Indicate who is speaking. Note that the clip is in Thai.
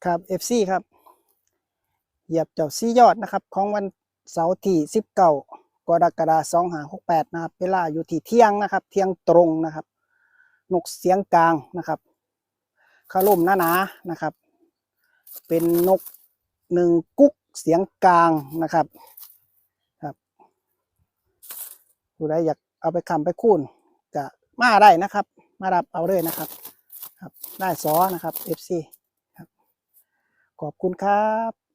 Speaker 1: ครับ FC ครับเหยียบเจ้าซียอดนะครับของวันเสาร์ที่19กรกฎาคม2568นะครับเวลาอยู่ที่เที่ยงนะครับเที่ยงตรงนะครับนกเสียงกลางนะครับคาร่มหนาๆนะครับเป็นนกหนึ่งกุ๊กเสียงกลางนะครับครับผู้ใดอยากเอาไปคำไปคูนจะมาได้นะครับมารับเอาเลยนะครับครับได้ซอนะครับ FC ครับขอบคุณครับ